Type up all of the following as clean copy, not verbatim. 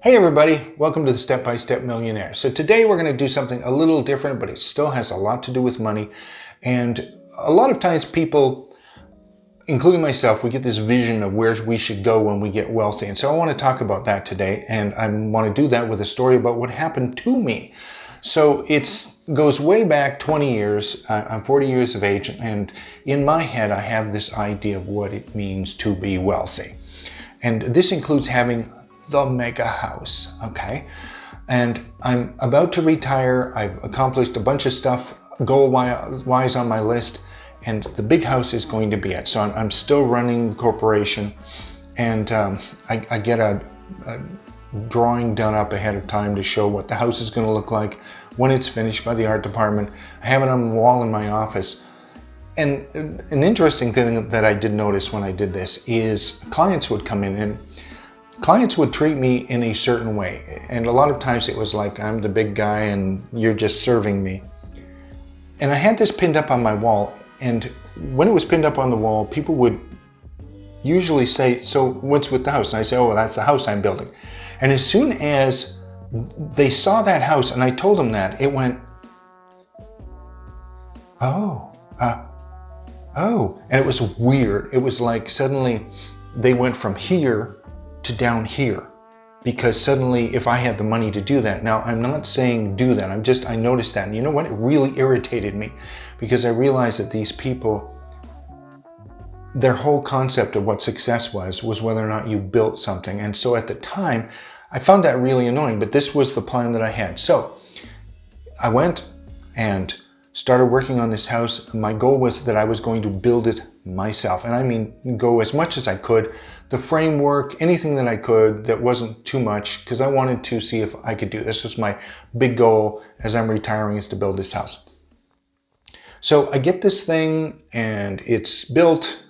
Hey everybody, welcome to the Step by Step Millionaire. So today we're going to do something a little different, but it still has a lot to do with money. And a lot of times people, including myself, we get this vision of where we should go when we get wealthy. And so I want to talk about that today. And I want to do that with a story about what happened to me. So it goes way back 20 years. I'm 40 years of age. And in my head, I have this idea of what it means to be wealthy. And this includes having the mega house, okay? And I'm about to retire. I've accomplished a bunch of stuff goal-wise on my list, and the big house is going to be it. So I'm still running the corporation, and I get a drawing done up ahead of time to show what the house is going to look like when it's finished by the art department. I have it on the wall in my office. And an interesting thing that I did notice when I did this is clients would come in and clients would treat me in a certain way. And a lot of times it was like, I'm the big guy and you're just serving me. And I had this pinned up on my wall. And when it was pinned up on the wall, people would usually say, so what's with the house? And I say, oh, well, that's the house I'm building. And as soon as they saw that house and I told them that, it went, oh. And it was weird. It was like suddenly they went from here to down here, because suddenly if I had the money to do that. Now, I'm not saying do that. I noticed that. And you know what? It really irritated me, because I realized that these people, their whole concept of what success was whether or not you built something. And so at the time, I found that really annoying, but this was the plan that I had. So I went and started working on this house. My goal was that I was going to build it myself. And I mean, go as much as I could. The framework, anything that I could that wasn't too much, because I wanted to see if I could do this. This was my big goal as I'm retiring, is to build this house. So I get this thing and it's built.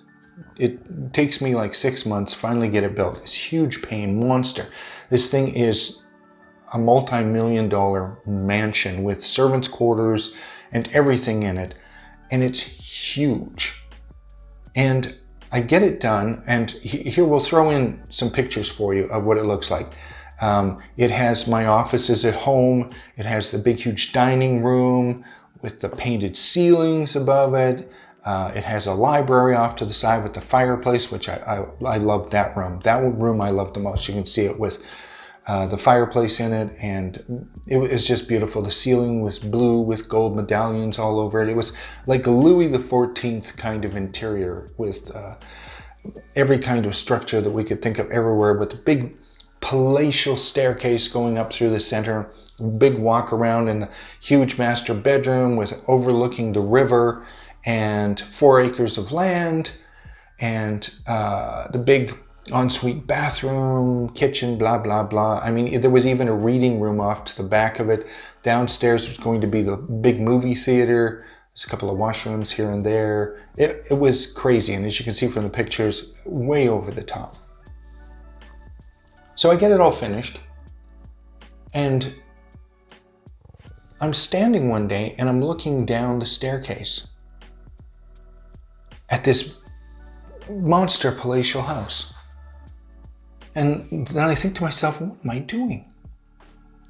It takes me like 6 months, finally get it built. This huge pain monster. This thing is a multi-million-dollar mansion with servants' quarters and everything in it. And it's huge. And I get it done, and here we'll throw in some pictures for you of what it looks like. It has my offices at home. It has the big, huge dining room with the painted ceilings above it. It has a library off to the side with the fireplace, which I love that room. That room I love the most. You can see it with the fireplace in it, and it was just beautiful. The ceiling was blue with gold medallions all over it. It was like a Louis XIV kind of interior with every kind of structure that we could think of everywhere, with the big palatial staircase going up through the center, big walk around in the huge master bedroom with overlooking the river and 4 acres of land, and the big ensuite bathroom, kitchen, blah, blah, blah. I mean, there was even a reading room off to the back of it. Downstairs was going to be the big movie theater. There's a couple of washrooms here and there. It was crazy. And as you can see from the pictures, way over the top. So I get it all finished. And I'm standing one day and I'm looking down the staircase at this monster palatial house. And then I think to myself, what am I doing?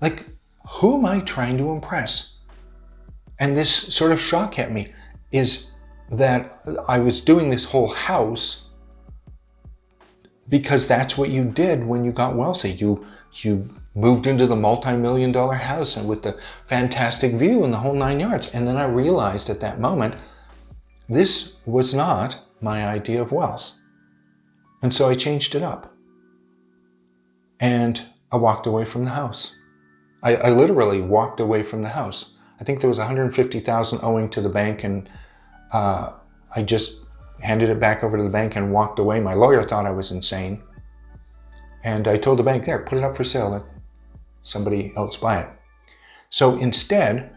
Like, who am I trying to impress? And this sort of shock hit me, is that I was doing this whole house because that's what you did when you got wealthy. You moved into the multi-million-dollar house and with the fantastic view and the whole 9 yards. And then I realized at that moment, this was not my idea of wealth. And so I changed it up. And I walked away from the house. I literally walked away from the house. I think there was $150,000 owing to the bank, and I just handed it back over to the bank and walked away. My lawyer thought I was insane. And I told the bank, there, put it up for sale, let somebody else buy it. So instead,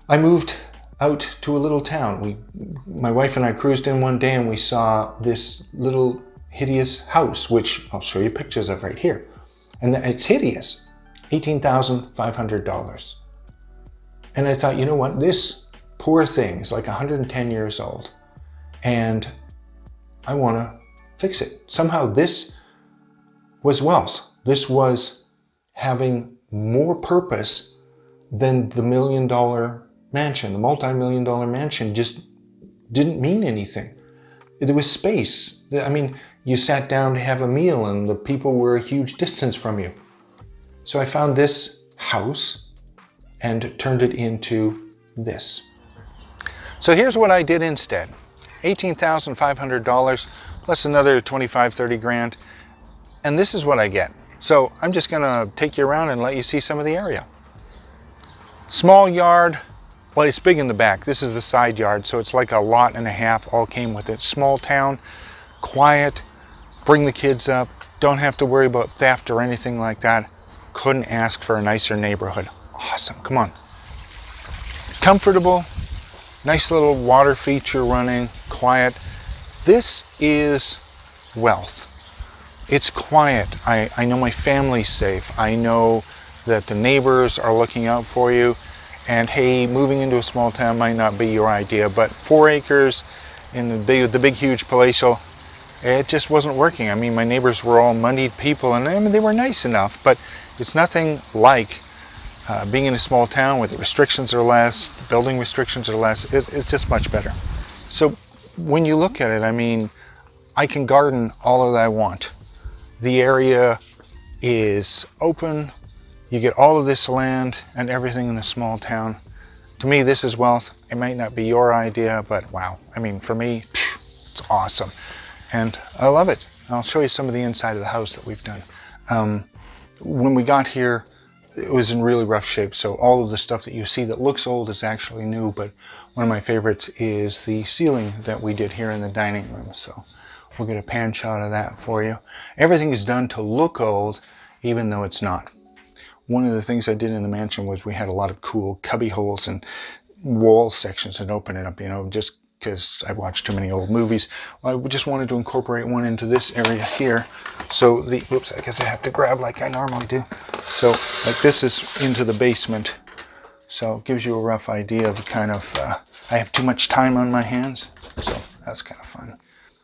I moved out to a little town. My wife and I cruised in one day and we saw this little hideous house, which I'll show you pictures of right here. And it's hideous, $18,500. And I thought, you know what, this poor thing is like 110 years old, and I want to fix it. Somehow this was wealth. This was having more purpose than the $1 million mansion. The multi-million-dollar mansion just didn't mean anything. There was space. I mean, you sat down to have a meal and the people were a huge distance from you. So I found this house and turned it into this. So here's what I did instead. $18,500 plus another 25, 30 grand. And this is what I get. So I'm just gonna take you around and let you see some of the area. Small yard. Well, it's big in the back. This is the side yard, so it's like a lot and a half, all came with it. Small town, quiet, bring the kids up, don't have to worry about theft or anything like that. Couldn't ask for a nicer neighborhood. Awesome, come on. Comfortable, nice little water feature running, quiet. This is wealth. It's quiet. I know my family's safe. I know that the neighbors are looking out for you. And hey, moving into a small town might not be your idea, but 4 acres in the big huge palatial, it just wasn't working. I mean, my neighbors were all moneyed people, and I mean, they were nice enough, but it's nothing like being in a small town where the restrictions are less, the building restrictions are less. It's just much better. So when you look at it, I mean, I can garden all that I want. The area is open. You get all of this land and everything in a small town. To me, this is wealth. It might not be your idea, but wow. I mean, for me, it's awesome. And I love it. I'll show you some of the inside of the house that we've done. When we got here, it was in really rough shape. So all of the stuff that you see that looks old is actually new, but one of my favorites is the ceiling that we did here in the dining room. So we'll get a pan shot of that for you. Everything is done to look old, even though it's not. One of the things I did in the mansion was we had a lot of cool cubby holes and wall sections and open it up, you know, just because I watched too many old movies. Well, I just wanted to incorporate one into this area here. So whoops, I guess I have to grab like I normally do. So like this is into the basement. So it gives you a rough idea of the kind of, I have too much time on my hands. So that's kind of fun.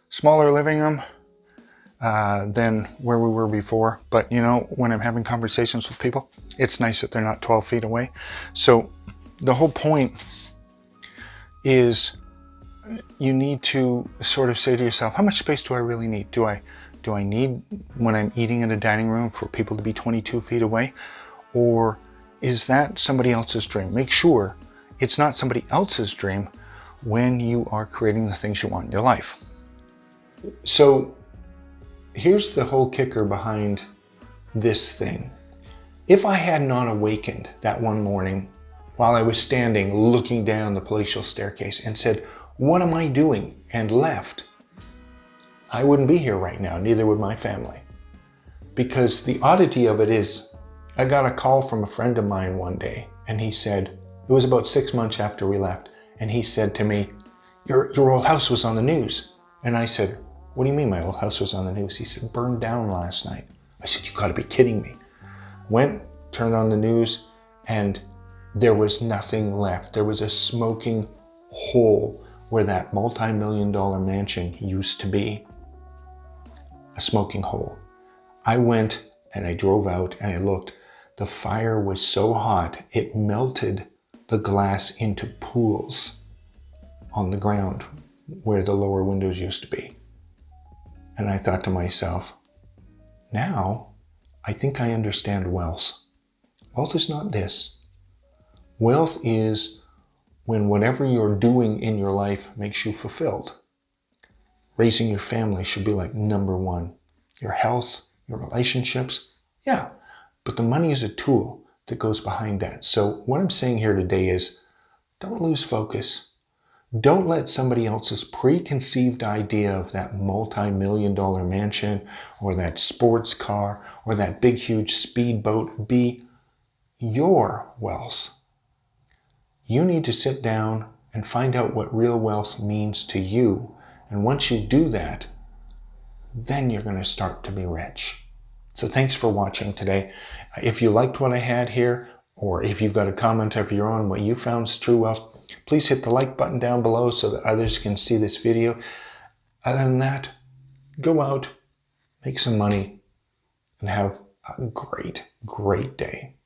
Smaller living room than where we were before. But you know, when I'm having conversations with people, it's nice that they're not 12 feet away. So the whole point is you need to sort of say to yourself, how much space do I really need? Do I need, when I'm eating in a dining room, for people to be 22 feet away? Or is that somebody else's dream? Make sure it's not somebody else's dream when you are creating the things you want in your life. So here's the whole kicker behind this thing. If I had not awakened that one morning while I was standing looking down the palatial staircase and said, what am I doing? And left, I wouldn't be here right now, neither would my family. Because the oddity of it is, I got a call from a friend of mine one day, and he said, it was about 6 months after we left, and he said to me, your old house was on the news. And I said, what do you mean my old house was on the news? He said, burned down last night. I said, you gotta be kidding me. Went, turned on the news, and there was nothing left. There was a smoking hole where that multi-million-dollar mansion used to be. A smoking hole. I went and I drove out and I looked. The fire was so hot, it melted the glass into pools on the ground where the lower windows used to be. And I thought to myself, now I think I understand wealth. Wealth is not this. Wealth is when whatever you're doing in your life makes you fulfilled. Raising your family should be like number one. Your health, your relationships, yeah. But the money is a tool that goes behind that. So what I'm saying here today is, don't lose focus. Don't let somebody else's preconceived idea of that multi-million-dollar mansion or that sports car or that big huge speedboat be your wealth. You need to sit down and find out what real wealth means to you. And once you do that, then you're going to start to be rich. So thanks for watching today. If you liked what I had here, or if you've got a comment of your own, what you found is true wealth, please hit the like button down below so that others can see this video. Other than that, go out, make some money, and have a great, great day.